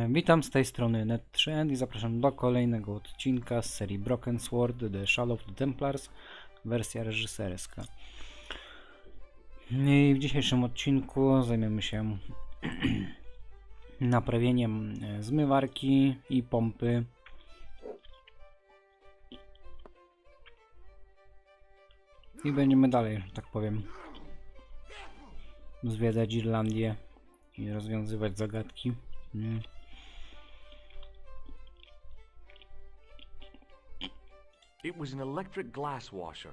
Witam z tej strony NetTrend i zapraszam do kolejnego odcinka z serii Broken Sword The Shadow of the Templars, wersja reżyserska. I w dzisiejszym odcinku zajmiemy się naprawieniem zmywarki i pompy. I będziemy dalej, że tak powiem, zwiedzać Irlandię i rozwiązywać zagadki. It was an electric glass washer.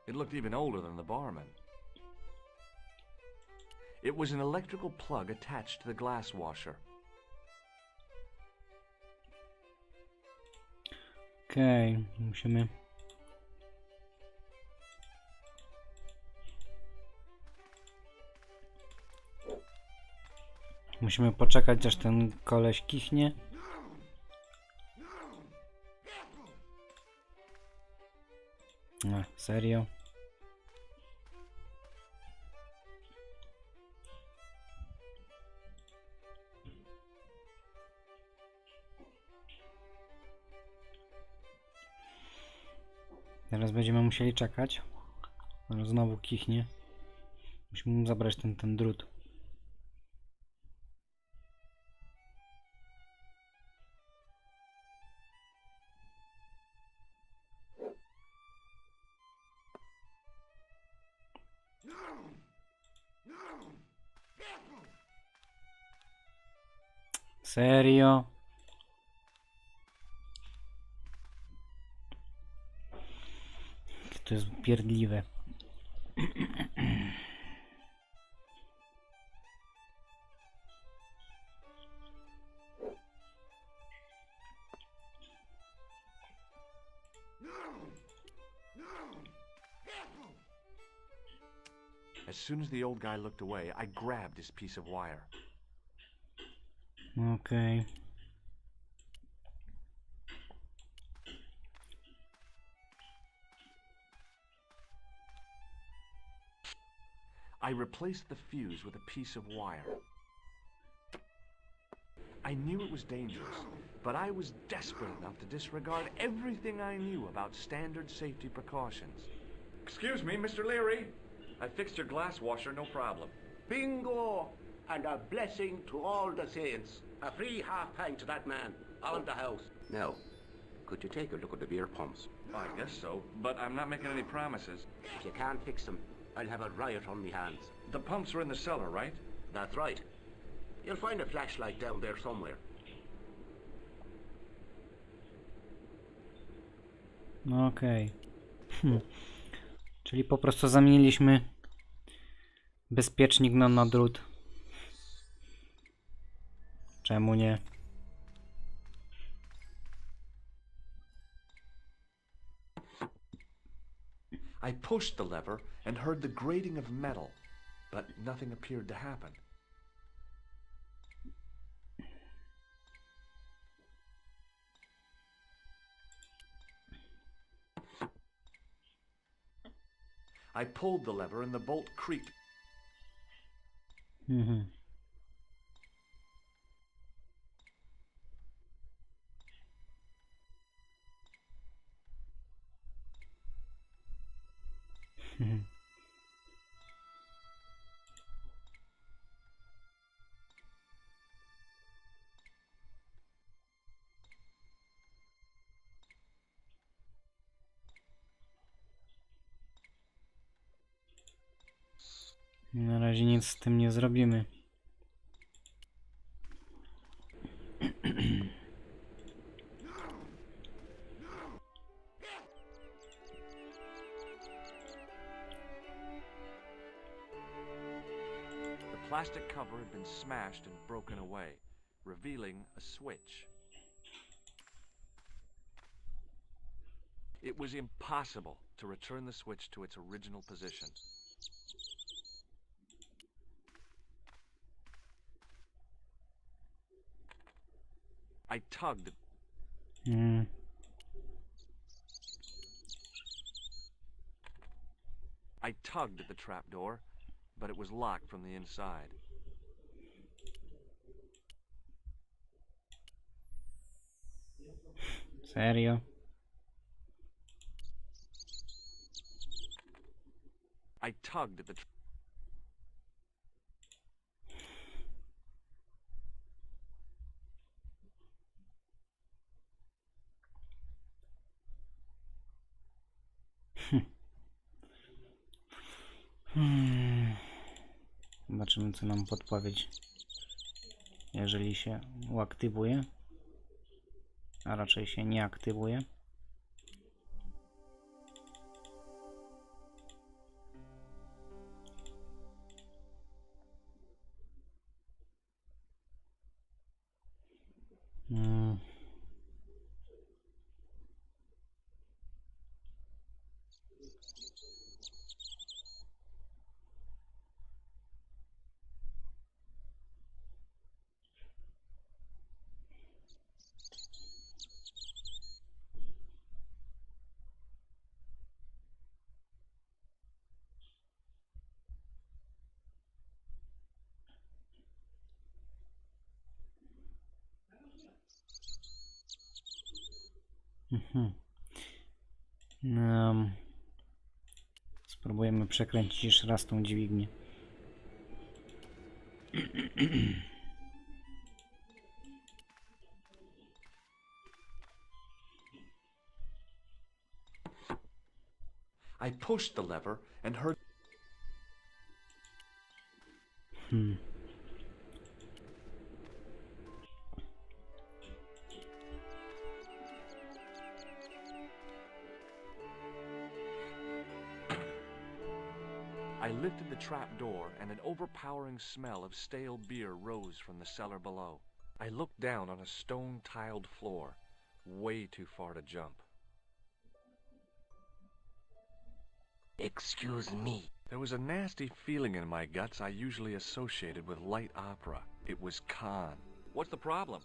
It looked even older than the barman. It was an electrical plug attached to the glass washer. Okej, musimy poczekać, aż ten koleś kichnie. Serio? Teraz będziemy musieli czekać. Znowu kichnie. Musimy mu zabrać ten drut. Serio? To jest upierdliwe. As soon as the old guy looked away, I grabbed his piece of wire. Okay. I replaced the fuse with a piece of wire. I knew it was dangerous, but I was desperate enough to disregard everything I knew about standard safety precautions. Excuse me, Mr. Leary. I fixed your glass washer, no problem. Bingo! And a blessing to all the saints. A free half-pint to that man, on the house. Now, could you take a look at the beer pumps? I guess so, but I'm not making any promises. If you can't fix them, I'll have a riot on me hands. The pumps are in the cellar, right? That's right. You'll find a flashlight down there somewhere. Okej. Czyli po prostu zamieniliśmy bezpiecznik na drut. Czemu nie? I pushed the lever and heard the grating of metal, but nothing appeared to happen. I pulled the lever and the bolt creaked. Na razie nic z tym nie zrobimy. The plastic cover had been smashed and broken away, revealing a switch. It was impossible to return the switch to its original position. I tugged. I tugged at the trapdoor, but it was locked from the inside. Serio? I tugged at the Zobaczymy, co nam podpowiedź, jeżeli się uaktywuje, a raczej się nie aktywuje. Spróbujemy przekręcić jeszcze raz tą dźwignię. I pushed the lever and heard I lifted the trap door, and an overpowering smell of stale beer rose from the cellar below. I looked down on a stone-tiled floor, way too far to jump. Excuse me. There was a nasty feeling in my guts I usually associated with light opera. It was Khan. What's the problem?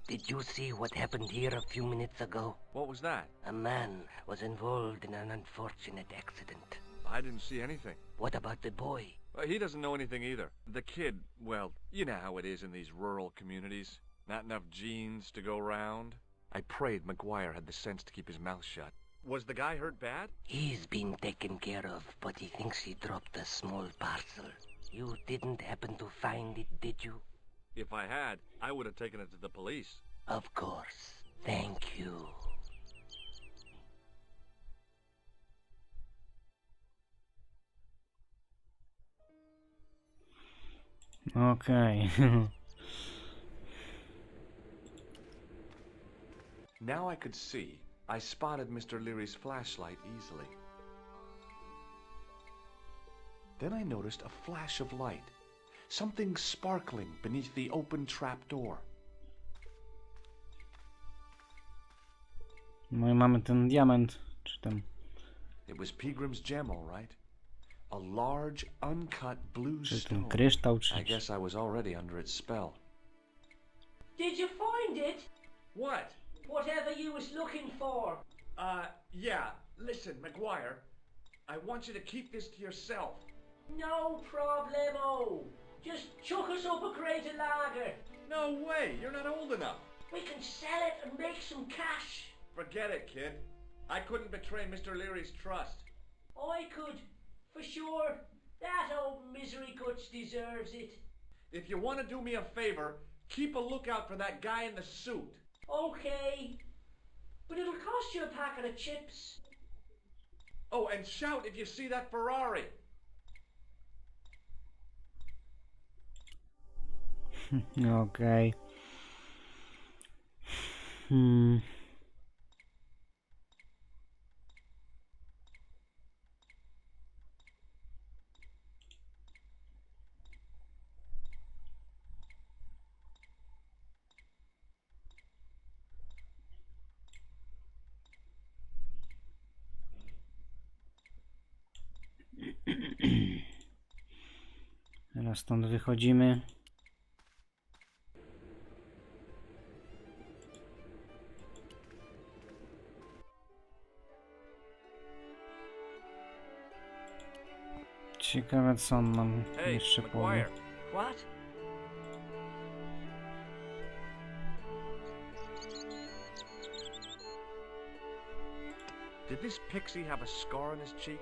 Did you see what happened here a few minutes ago? What was that? A man was involved in an unfortunate accident. I didn't see anything. What about the boy? He doesn't know anything either. The kid, well, you know how it is in these rural communities. Not enough genes to go round. I prayed McGuire had the sense to keep his mouth shut. Was the guy hurt bad? He's been taken care of, but he thinks he dropped a small parcel. You didn't happen to find it, did you? If I had, I would have taken it to the police. Of course. Thank you. Okej. Now I could see. I spotted Mr. Leary's flashlight easily. Then I noticed a flash of light. Something sparkling beneath the open trapdoor. No i mamy ten diament, czy ten... It was Pilgrim's gem, all right. A large, uncut blue Czy ten stone. kryształ, czy... I guess I was already under its spell. Did you find it? What? Whatever you was looking for. Yeah. Listen, McGuire. I want you to keep this to yourself. No problemo. Just chuck us up a crate of lager. No way, you're not old enough. We can sell it and make some cash. Forget it, kid. I couldn't betray Mr. Leary's trust. I could, for sure. That old misery guts deserves it. If you want to do me a favor, keep a lookout for that guy in the suit. Okay. But it'll cost you a packet of chips. Oh, and shout if you see that Ferrari. Okej. Teraz stąd wychodzimy. Ciekawe, co on nam Hey, jeszcze powie. McGuire. What? Did this pixie have a scar on his cheek?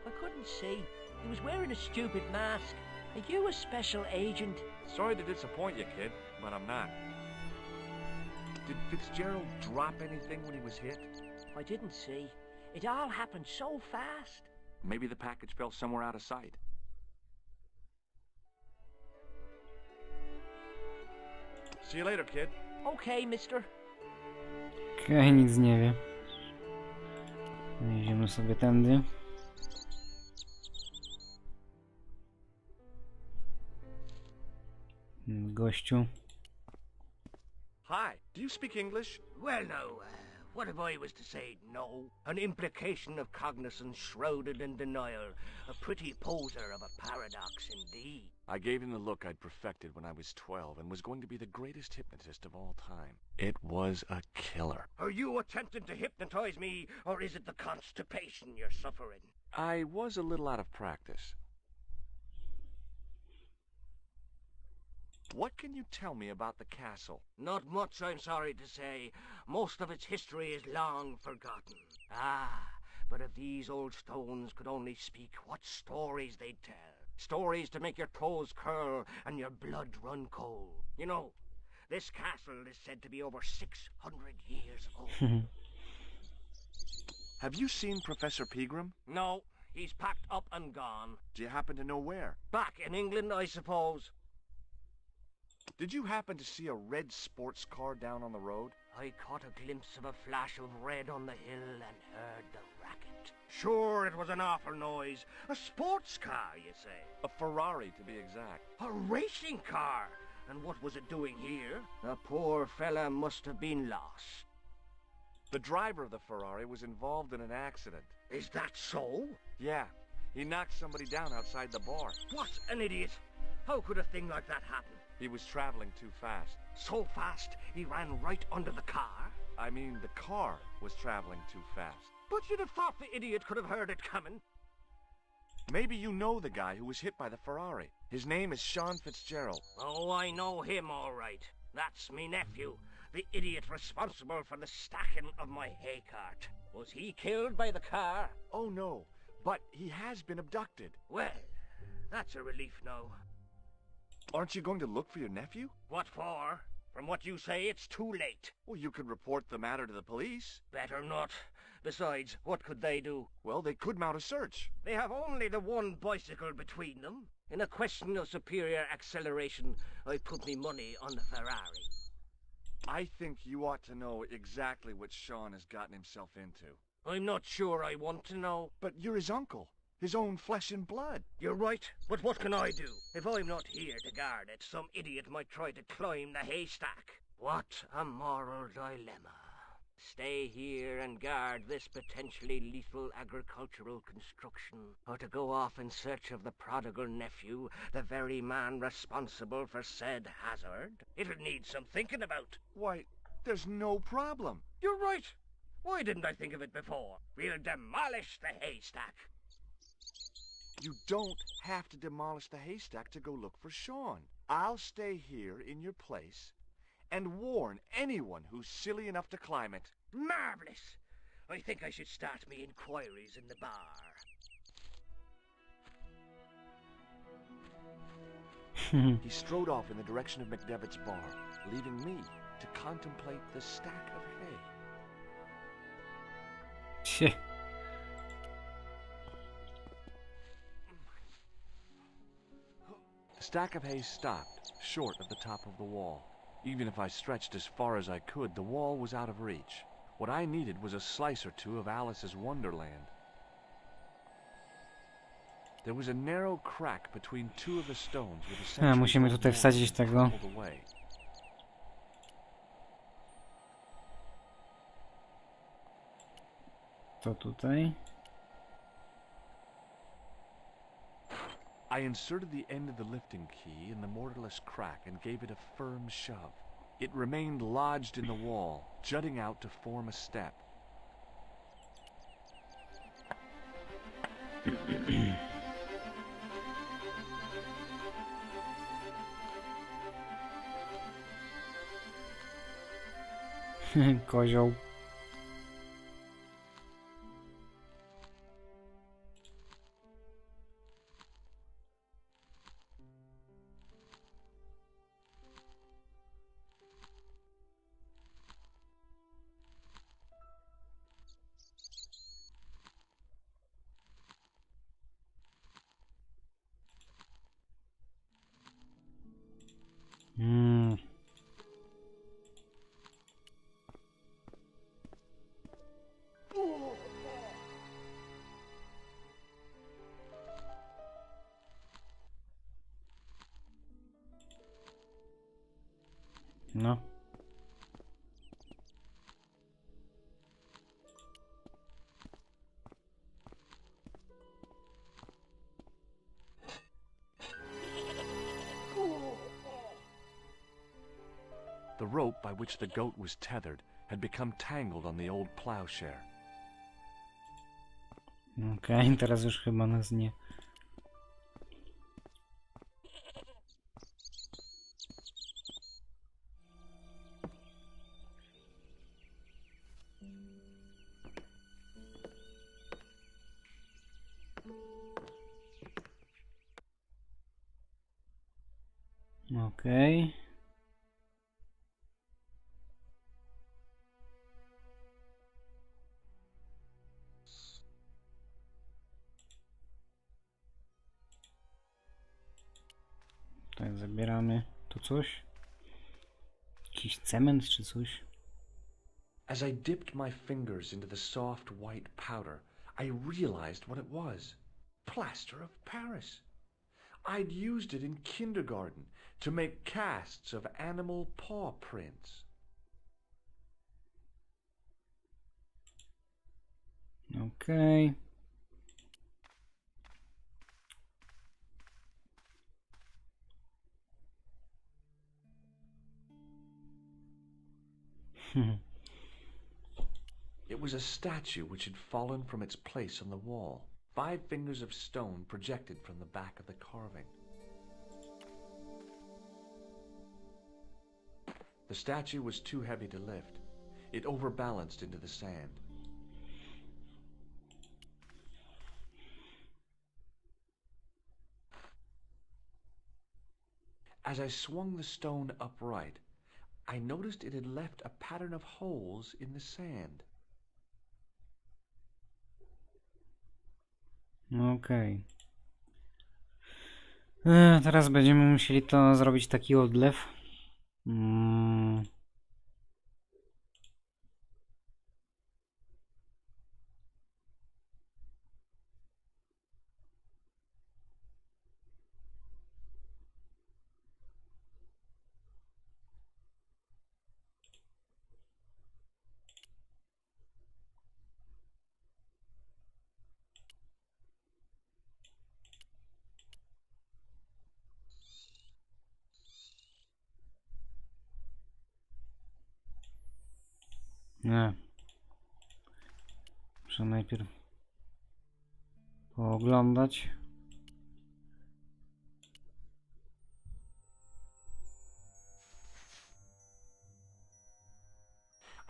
I couldn't see. He was wearing a stupid mask. Are you a special agent? Sorry to disappoint you, kid, but I'm not. Did Fitzgerald drop anything when he was hit? I didn't see. It all happened so fast. Maybe the package fell somewhere out of sight. See you later, kid. Okay, mister. Okej, nic nie wie. Idziemy sobie tędy. Gościu. Hi, do you speak English? Well, now, what if I was to say no? An implication of cognizance shrouded in denial. A pretty poser of a paradox indeed. I gave him the look I'd perfected when I was 12 and was going to be the greatest hypnotist of all time. It was a killer. Are you attempting to hypnotize me, or is it the constipation you're suffering? I was a little out of practice. What can you tell me about the castle? Not much, I'm sorry to say. Most of its history is long forgotten. Ah, but if these old stones could only speak, what stories they'd tell. Stories to make your toes curl and your blood run cold. You know, this castle is said to be over 600 years old. Have you seen Professor Pegram? No, he's packed up and gone. Do you happen to know where? Back in England, I suppose. Did you happen to see a red sports car down on the road? I caught a glimpse of a flash of red on the hill and heard the racket. Sure, it was an awful noise. A sports car, you say? A Ferrari, to be exact. A racing car? And what was it doing here? The poor fella must have been lost. The driver of the Ferrari was involved in an accident. Is that so? Yeah, he knocked somebody down outside the bar. What an idiot! How could a thing like that happen? He was traveling too fast. So fast, he ran right under the car? I mean, the car was traveling too fast. But you'd have thought the idiot could have heard it coming. Maybe you know the guy who was hit by the Ferrari. His name is Sean Fitzgerald. Oh, I know him all right. That's me nephew, the idiot responsible for the stacking of my hay cart. Was he killed by the car? Oh, no, but he has been abducted. Well, that's a relief now. Aren't you going to look for your nephew? What for? From what you say, it's too late. Well, you could report the matter to the police. Better not. Besides, what could they do? Well, they could mount a search. They have only the one bicycle between them. In a question of superior acceleration, I put me money on the Ferrari. I think you ought to know exactly what Sean has gotten himself into. I'm not sure I want to know. But you're his uncle. His own flesh and blood. You're right, but what can I do? If I'm not here to guard it, some idiot might try to climb the haystack. What a moral dilemma. Stay here and guard this potentially lethal agricultural construction, or to go off in search of the prodigal nephew, the very man responsible for said hazard? It'll need some thinking about. Why, there's no problem. You're right. Why didn't I think of it before? We'll demolish the haystack. You don't have to demolish the haystack to go look for Sean. I'll stay here in your place and warn anyone who's silly enough to climb it. Marvelous! I think I should start me inquiries in the bar. He strode off in the direction of McDevitt's bar, leaving me to contemplate the stack of hay. Cie. The stack of hay stopped, short of the top of the wall. Even if I stretched as far as I could, the wall was out of reach. What I needed was a slice or two of Alice's Wonderland. There was a narrow crack between two of the stones with a century musimy tutaj wsadzić tego. away. To tutaj. I inserted the end of the lifting key in the mortarless crack and gave it a firm shove. It remained lodged in the wall, jutting out to form a step. Kozioł. No. The rope by which the goat was tethered had become tangled on the old plowshare. Okej, teraz już chyba nas nie... Okej. Tak, zabieramy tu coś. Jakiś cement czy coś. As I dipped my fingers into the soft white powder, I realized what it was. Plaster of Paris. I'd used it in kindergarten to make casts of animal paw prints. Okej. It was a statue which had fallen from its place on the wall. 5 fingers of stone projected from the back of the carving. The statue was too heavy to lift. It overbalanced into the sand. As I swung the stone upright, I noticed it had left a pattern of holes in the sand. Okej. Teraz będziemy musieli to zrobić taki odlew. Nie. Muszę najpierw pooglądać.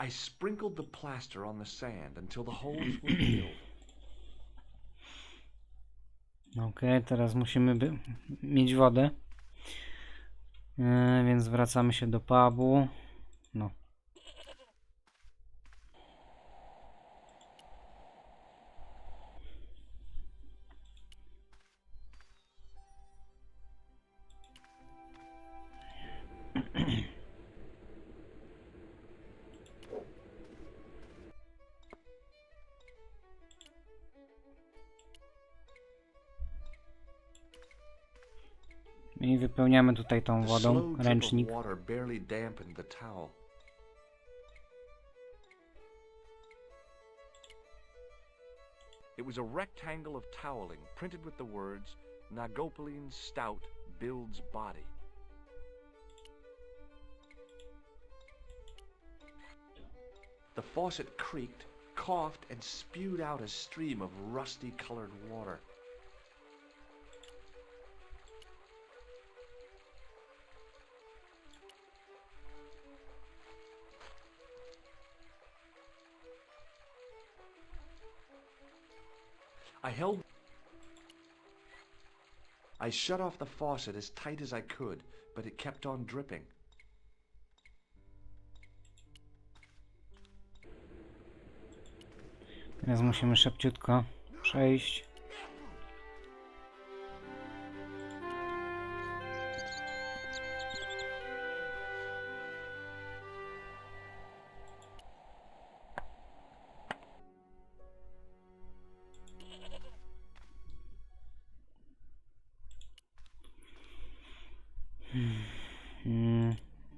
I sprinkled the plaster on the sand until the holes were filled. Okej, teraz musimy mieć wodę. Więc wracamy się do pubu. No. I wypełniamy tutaj tą The wodą, slow drip of ręcznik. water barely dampened the towel. It was a rectangle of toweling printed with the words, Nagopoline stout builds body. The faucet creaked, coughed, and spewed out a stream of rusty-colored water. I shut off the faucet as tight as I could, but it kept on dripping. Teraz musimy szybciutko przejść.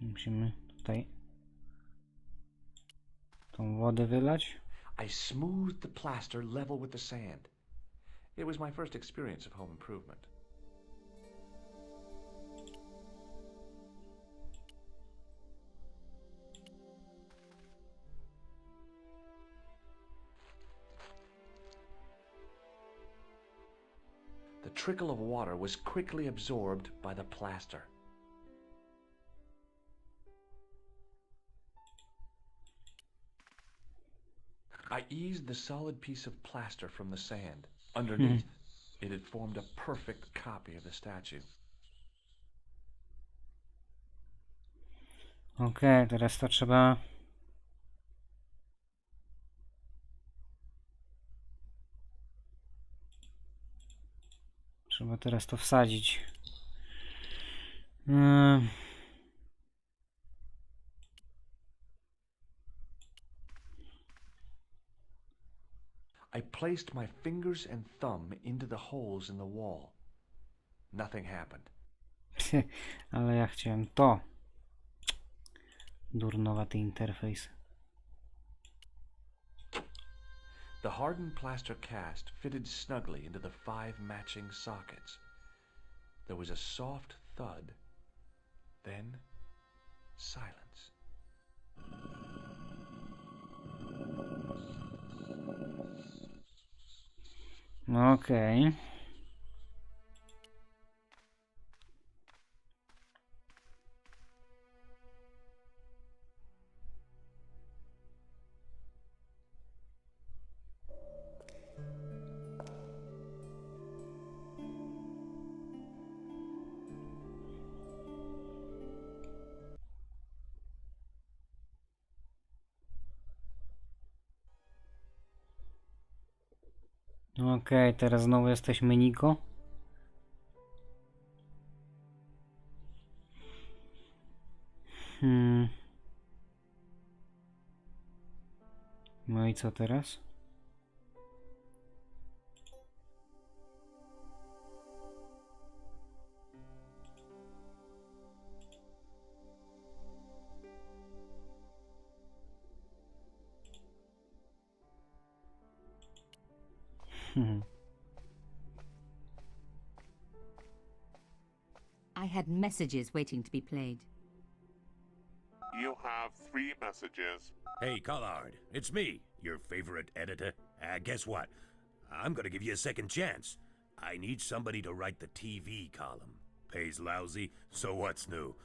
Musimy tutaj tą wodę wylać. I smoothed the plaster level with the sand. It was my first experience of home improvement. The trickle of water was quickly absorbed by the plaster. I eased the solid piece of plaster from the sand. Underneath, it had formed a perfect copy of the statue. Okej, teraz to trzeba... Trzeba teraz to wsadzić. I placed my fingers and thumb into the holes in the wall. Nothing happened. Ale ja chciałem to. Durnowaty interfejs. The hardened plaster cast fitted snugly into the 5 matching sockets. There was a soft thud, then silence. Okej. Okej, teraz znowu jesteśmy Niko. No i co teraz? I had messages waiting to be played. You have 3 messages. Hey, Collard, it's me, your favorite editor. Guess what? I'm gonna give you a second chance. I need somebody to write the TV column. Pays lousy, so what's new?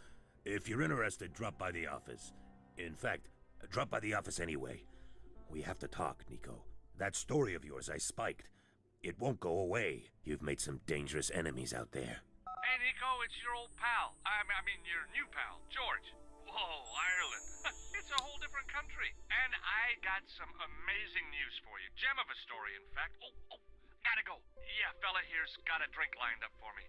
If you're interested, drop by the office. In fact, drop by the office anyway. We have to talk, Nico. That story of yours I spiked. It won't go away. You've made some dangerous enemies out there. Hey, Nico, it's your old pal. I mean, your new pal, George. Whoa, Ireland. It's a whole different country. And I got some amazing news for you. Gem of a story, in fact. Oh, gotta go. Yeah, fella here's got a drink lined up for me.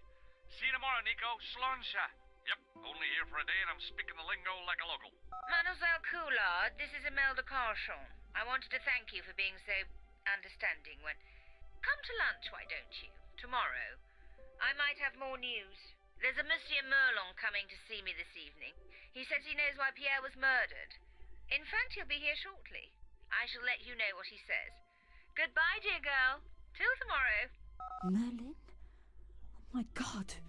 See you tomorrow, Nico. Slonsha. Yep, only here for a day and I'm speaking the lingo like a local. Mademoiselle Collard, this is Imelda Carchon. I wanted to thank you for being so understanding when... Come to lunch, why don't you? Tomorrow. I might have more news. There's a Monsieur Merlon coming to see me this evening. He says he knows why Pierre was murdered. In fact, he'll be here shortly. I shall let you know what he says. Goodbye, dear girl. Till tomorrow. Merlin? Oh my God.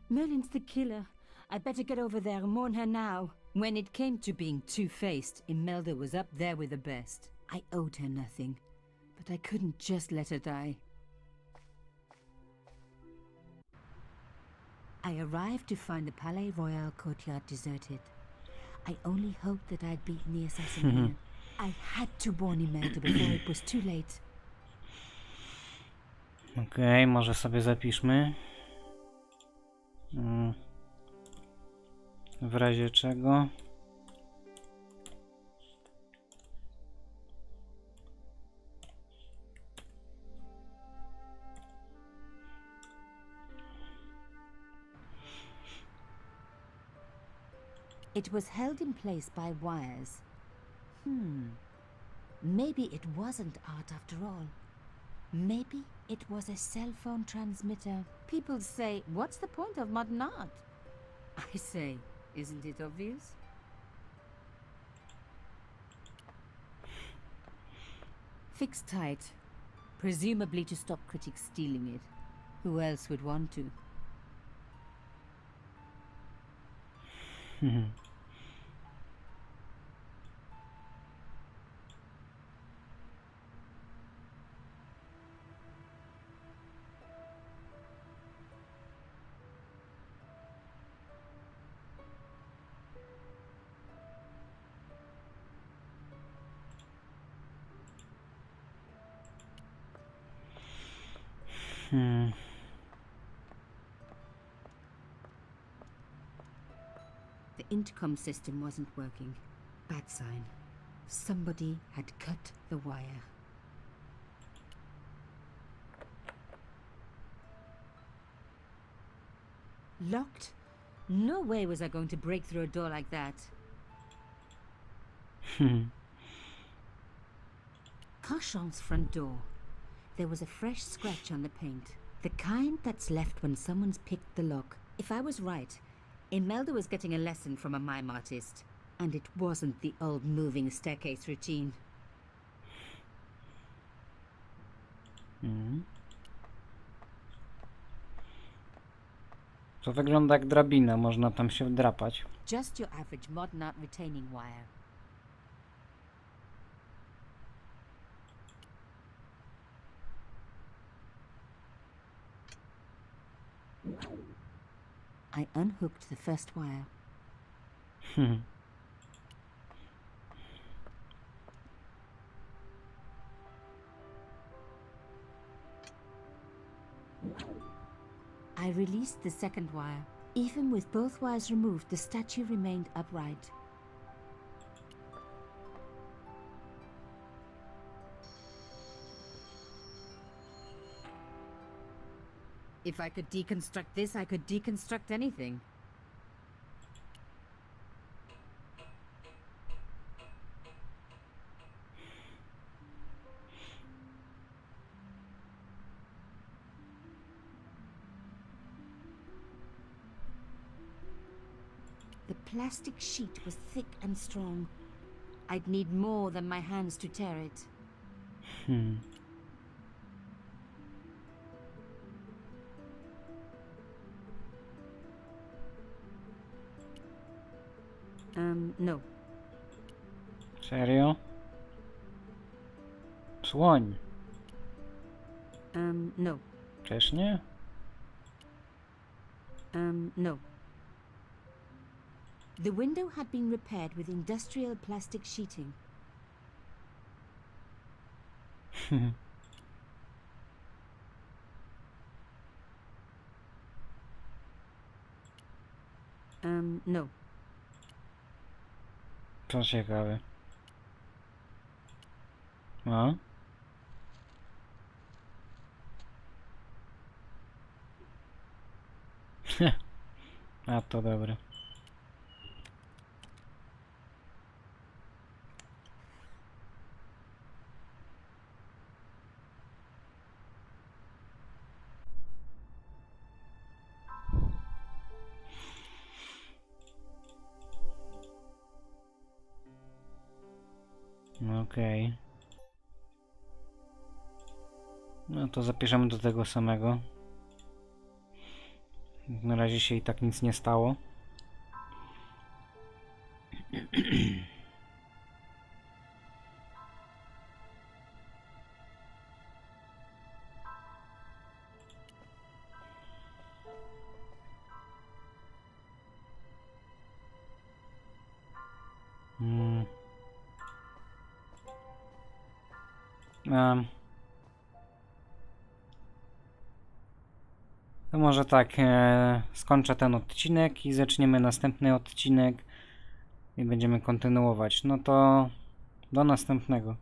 Merlin's the killer. I'd better get over there and warn her now. When it came to being two-faced, Imelda was up there with the best. I owed her nothing, but I couldn't just let her die. I arrived to find the Palais Royal courtyard deserted. I only hoped that I'd beaten the assassin here. I had to warn Imelda before it was too late. Okej, może sobie zapiszmy. W razie czego. It was held in place by wires. Maybe it wasn't art after all. Maybe it was a cell phone transmitter. People say, what's the point of modern art? I say, isn't it obvious? Fixed tight. Presumably to stop critics stealing it. Who else would want to? The intercom system wasn't working. Bad sign. Somebody had cut the wire. Locked? No way was I going to break through a door like that. Carchon's front door. There was a fresh scratch on the paint. The kind that's left when someone's picked the lock. If I was right, Imelda was getting a lesson from a mime artist. And it wasn't the old moving staircase routine. To wygląda jak drabina, można tam się wdrapać. Just your average modern art retaining wire. I unhooked the first wire. I released the second wire. Even with both wires removed, the statue remained upright. If I could deconstruct this, I could deconstruct anything. The plastic sheet was thick and strong. I'd need more than my hands to tear it. No. Serio? Słoń. No. Też nie? No. The window had been repaired with industrial plastic sheeting. No. To ciekawe. A? A to dobre. Okej. No to zapiszemy do tego samego. Na razie się i tak nic nie stało. To może tak, skończę ten odcinek i zaczniemy następny odcinek i będziemy kontynuować. No to do następnego.